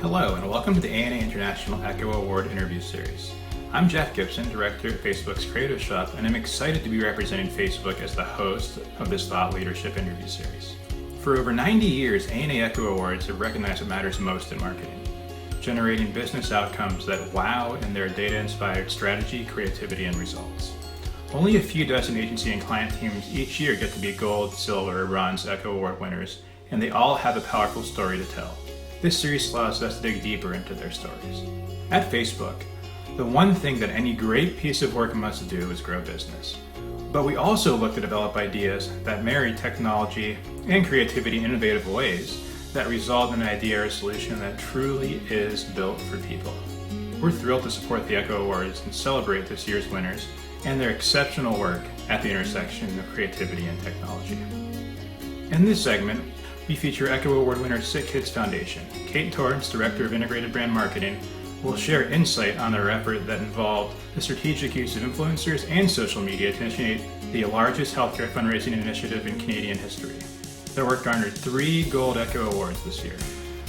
Hello, and welcome to the ANA International Echo Award interview series. I'm Jeff Gibson, director at Facebook's Creative Shop, and I'm excited to be representing Facebook as the host of this thought leadership interview series. For over 90 years, ANA Echo Awards have recognized what matters most in marketing, generating business outcomes that wow in their data-inspired strategy, creativity, and results. Only a few dozen agency and client teams each year get to be gold, silver, or bronze Echo Award winners, and they all have a powerful story to tell. This series allows us to dig deeper into their stories. At Facebook, the one thing that any great piece of work must do is grow business. But we also look to develop ideas that marry technology and creativity in innovative ways that result in an idea or solution that truly is built for people. We're thrilled to support the Echo Awards and celebrate this year's winners and their exceptional work at the intersection of creativity and technology. In this segment, we feature Echo Award winner SickKids Foundation. Kate Torrance, Director of Integrated Brand Marketing, will share insight on their effort that involved the strategic use of influencers and social media to initiate the largest healthcare fundraising initiative in Canadian history. Their work garnered 3 Gold Echo Awards this year.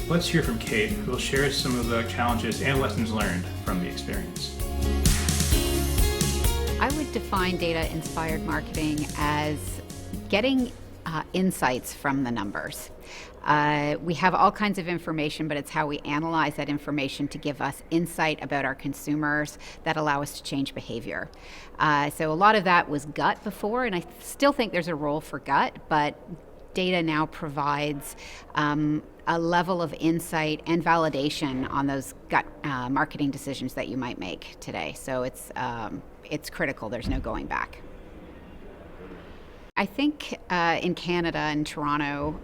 Let's hear from Kate, who will share some of the challenges and lessons learned from the experience. I would define data-inspired marketing as getting insights from the numbers. We have all kinds of information, but it's how we analyze that information to give us insight about our consumers that allow us to change behavior. So a lot of that was gut before, and I still think there's a role for gut, but data now provides a level of insight and validation on those gut marketing decisions that you might make today. So it's critical. There's no going back. I think in Canada and Toronto,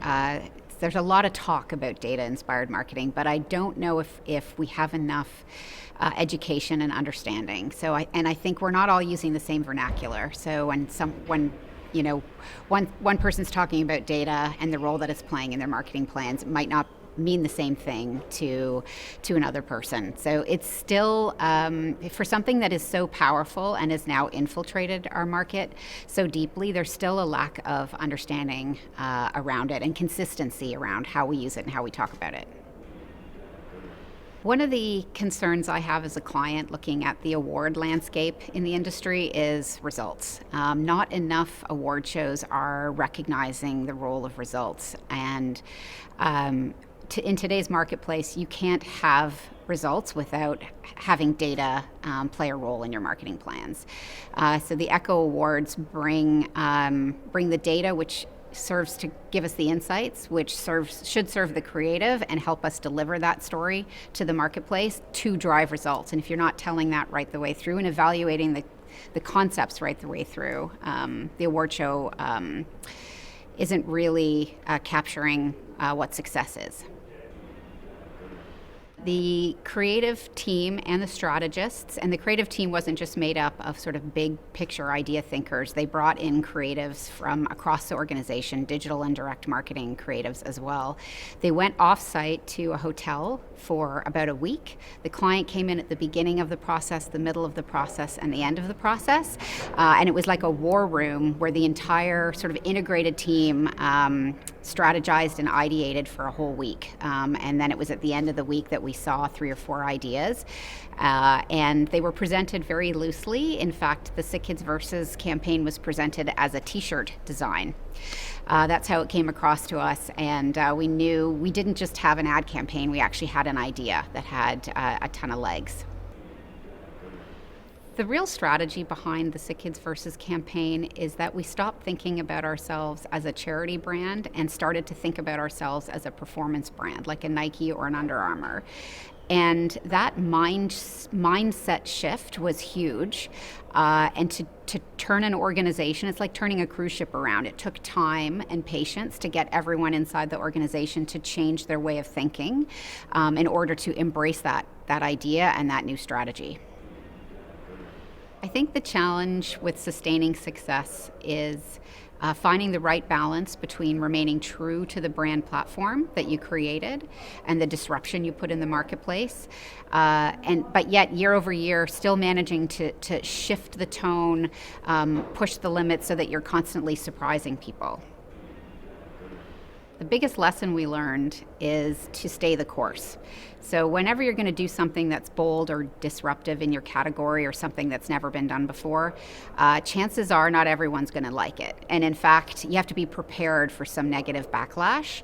there's a lot of talk about data-inspired marketing, but I don't know if we have enough education and understanding. So I think we're not all using the same vernacular. So when one person's talking about data and the role that it's playing in their marketing plans, it might not mean the same thing to another person. So it's still, for something that is so powerful and has now infiltrated our market so deeply, there's still a lack of understanding around it and consistency around how we use it and how we talk about it. One of the concerns I have as a client looking at the award landscape in the industry is results. Not enough award shows are recognizing the role of results. And in today's marketplace, you can't have results without having data play a role in your marketing plans. So the Echo Awards bring the data, which serves to give us the insights, which should serve the creative and help us deliver that story to the marketplace to drive results. And if you're not telling that right the way through and evaluating the concepts right the way through, the award show isn't really capturing what success is. The creative team and the strategists, and the creative team wasn't just made up of sort of big picture idea thinkers. They brought in creatives from across the organization, digital and direct marketing creatives as well. They went off-site to a hotel for about a week. The client came in at the beginning of the process, the middle of the process, and the end of the process. And it was like a war room where the entire sort of integrated team strategized and ideated for a whole week. And then it was at the end of the week that we saw 3 or 4 ideas. And they were presented very loosely. In fact, the SickKids Versus campaign was presented as a t-shirt design. That's how it came across to us, and we knew we didn't just have an ad campaign, we actually had an idea that had a ton of legs. The real strategy behind the SickKids Versus campaign is that we stopped thinking about ourselves as a charity brand and started to think about ourselves as a performance brand, like a Nike or an Under Armour. And that mindset shift was huge. And to turn an organization, it's like turning a cruise ship around. It took time and patience to get everyone inside the organization to change their way of thinking in order to embrace that idea and that new strategy. I think the challenge with sustaining success is finding the right balance between remaining true to the brand platform that you created and the disruption you put in the marketplace, but yet year over year still managing to shift the tone, push the limits so that you're constantly surprising people. The biggest lesson we learned is to stay the course. So whenever you're going to do something that's bold or disruptive in your category or something that's never been done before, chances are not everyone's going to like it. And in fact, you have to be prepared for some negative backlash.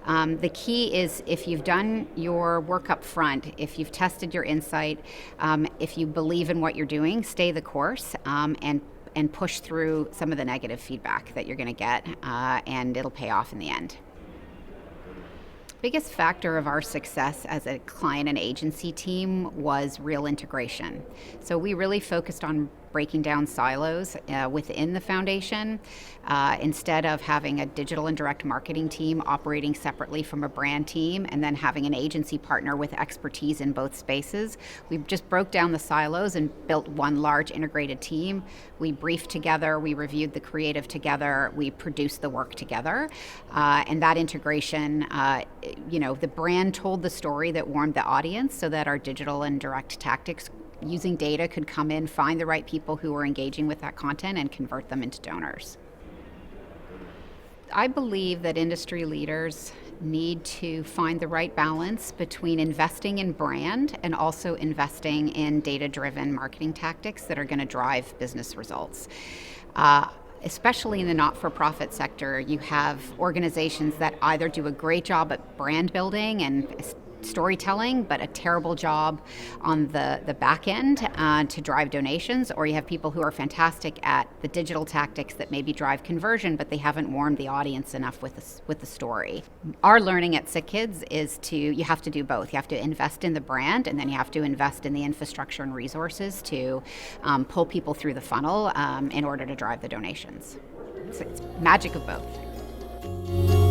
The key is if you've done your work up front, if you've tested your insight, if you believe in what you're doing, stay the course and push through some of the negative feedback that you're going to get, and it'll pay off in the end. Biggest factor of our success as a client and agency team was real integration. So we really focused on breaking down silos within the foundation. Instead of having a digital and direct marketing team operating separately from a brand team and then having an agency partner with expertise in both spaces, we just broke down the silos and built one large integrated team. We briefed together, we reviewed the creative together, we produced the work together. And that integration, the brand told the story that warmed the audience so that our digital and direct tactics using data could come in, find the right people who were engaging with that content and convert them into donors. I believe that industry leaders need to find the right balance between investing in brand and also investing in data-driven marketing tactics that are going to drive business results. Especially in the not-for-profit sector, you have organizations that either do a great job at brand building and storytelling, but a terrible job on the back end to drive donations, or you have people who are fantastic at the digital tactics that maybe drive conversion, but they haven't warmed the audience enough with the story. Our learning at SickKids is you have to do both. You have to invest in the brand, and then you have to invest in the infrastructure and resources to pull people through the funnel in order to drive the donations. So it's magic of both.